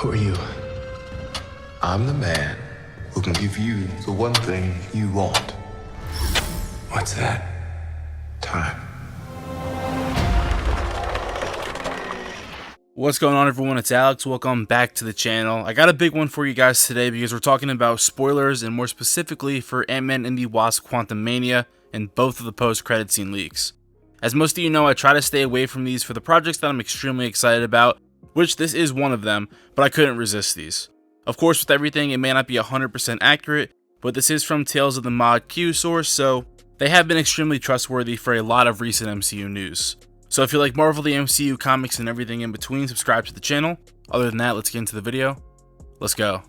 Who are you? I'm the man who can give you the one thing you want. What's that? Time. What's going on, everyone? It's Alex. Welcome back to the channel. I got a big one for you guys today because we're talking about spoilers, and more specifically for Ant-Man and the Wasp Quantumania and both of the post-credit scene leaks. As most of you know, I try to stay away from these for the projects that I'm extremely excited about, which this is one of them, but I couldn't resist these. Of course, with everything, it may not be 100% accurate, but this is from Tales of the Mod Q source, so they have been extremely trustworthy for a lot of recent MCU news. So if you like Marvel, the MCU, comics, and everything in between, subscribe to the channel. Other than that, let's get into the video. Let's go.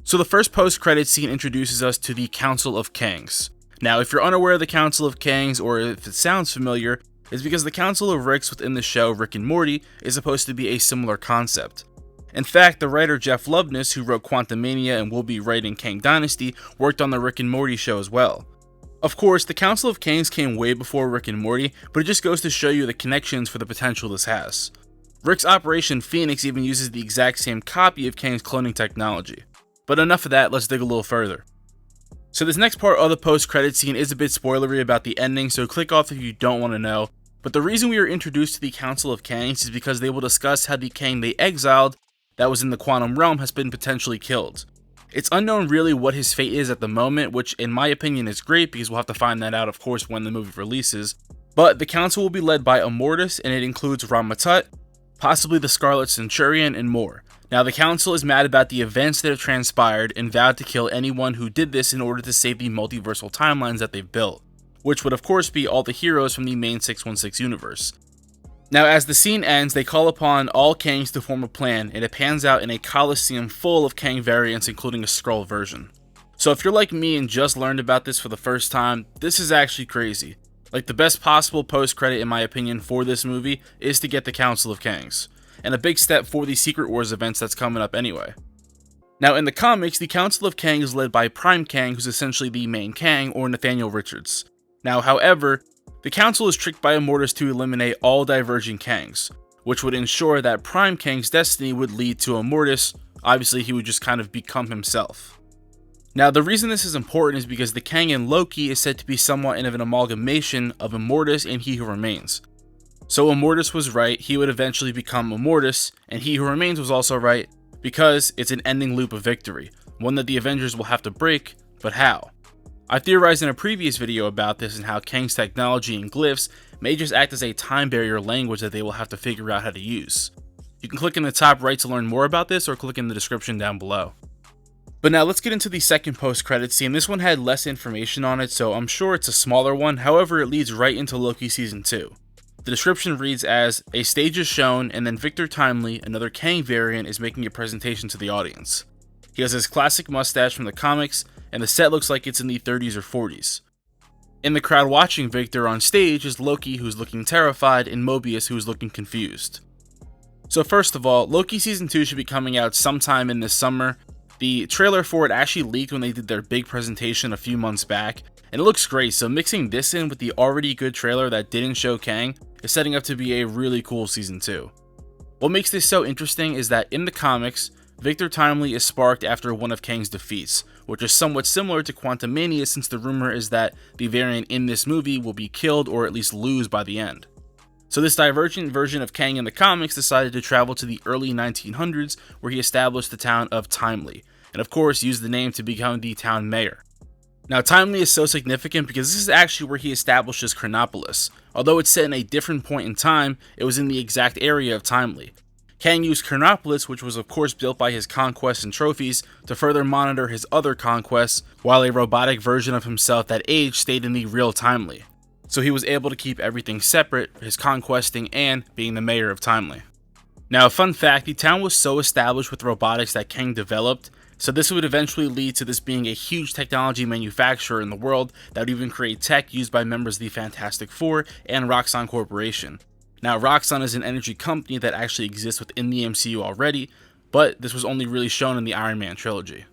So the first post-credit scene introduces us to the Council of Kangs. Now, if you're unaware of the Council of Kangs, or if it sounds familiar, it's because the Council of Ricks within the show Rick and Morty is supposed to be a similar concept. In fact, the writer Jeff Loveness, who wrote Quantumania and will be writing Kang Dynasty, worked on the Rick and Morty show as well. Of course, the Council of Kangs came way before Rick and Morty, but it just goes to show you the connections for the potential this has. Rick's Operation Phoenix even uses the exact same copy of Kang's cloning technology. But enough of that, let's dig a little further. So this next part of the post-credit scene is a bit spoilery about the ending, so click off if you don't want to know. But the reason we are introduced to the Council of Kangs is because they will discuss how the Kang they exiled that was in the quantum realm has been potentially killed. It's unknown really what his fate is at the moment, which in my opinion is great because we'll have to find that out, of course, when the movie releases. But the council will be led by Immortus, and it includes Ramatut, possibly the Scarlet Centurion, and more. Now, the council is mad about the events that have transpired and vowed to kill anyone who did this in order to save the multiversal timelines that they've built, which would of course be all the heroes from the main 616 universe. Now, as the scene ends, they call upon all Kangs to form a plan, and it pans out in a coliseum full of Kang variants, including a Skrull version. So if you're like me and just learned about this for the first time, this is actually crazy. Like, the best possible post-credit, in my opinion, for this movie is to get the Council of Kangs, and a big step for the Secret Wars events that's coming up anyway. Now, in the comics, the Council of Kang is led by Prime Kang, who's essentially the main Kang, or Nathaniel Richards. Now, however, the Council is tricked by Immortus to eliminate all diverging Kangs, which would ensure that Prime Kang's destiny would lead to Immortus. Obviously, he would just kind of become himself. Now, the reason this is important is because the Kang in Loki is said to be somewhat of an amalgamation of Immortus and He Who Remains. So Immortus was right, he would eventually become Immortus, and He Who Remains was also right, because it's an ending loop of victory, one that the Avengers will have to break, but how? I theorized in a previous video about this and how Kang's technology and glyphs may just act as a time barrier language that they will have to figure out how to use. You can click in the top right to learn more about this, or click in the description down below. But now let's get into the second post-credit scene. This one had less information on it, so I'm sure it's a smaller one, however it leads right into Loki Season 2. The description reads as, a stage is shown, and then Victor Timely, another Kang variant, is making a presentation to the audience. He has his classic mustache from the comics, and the set looks like it's in the 30s or 40s. In the crowd watching Victor on stage is Loki, who's looking terrified, and Mobius, who's looking confused. So first of all, Loki Season 2 should be coming out sometime in this summer. The trailer for it actually leaked when they did their big presentation a few months back, and it looks great, so mixing this in with the already good trailer that didn't show Kang is setting up to be a really cool Season 2. What makes this so interesting is that in the comics, Victor Timely is sparked after one of Kang's defeats, which is somewhat similar to Quantumania, since the rumor is that the variant in this movie will be killed or at least lose by the end. So this divergent version of Kang in the comics decided to travel to the early 1900s, where he established the town of Timely, and of course used the name to become the town mayor. Now, Timely is so significant because this is actually where he establishes Chronopolis. Although it's set in a different point in time, it was in the exact area of Timely. Kang used Chronopolis, which was of course built by his conquests and trophies, to further monitor his other conquests, while a robotic version of himself that aged stayed in the real Timely. So he was able to keep everything separate, his conquesting and being the mayor of Timely. Now, a fun fact, the town was so established with robotics that Kang developed, so this would eventually lead to this being a huge technology manufacturer in the world that would even create tech used by members of the Fantastic Four and Roxxon Corporation. Now, Roxxon is an energy company that actually exists within the MCU already, but this was only really shown in the Iron Man trilogy.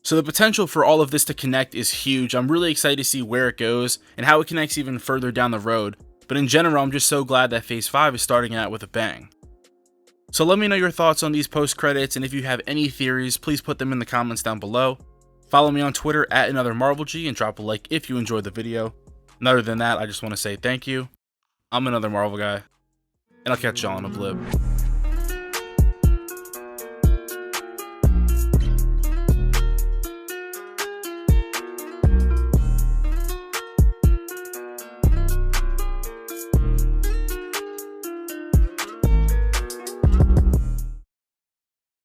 So the potential for all of this to connect is huge. I'm really excited to see where it goes and how it connects even further down the road, but in general, I'm just so glad that Phase 5 is starting out with a bang. So let me know your thoughts on these post credits, and if you have any theories, please put them in the comments down below. Follow me on Twitter at AnotherMarvelG and drop a like if you enjoyed the video. And other than that, I just want to say thank you. I'm Another Marvel Guy, and I'll catch y'all on a blip.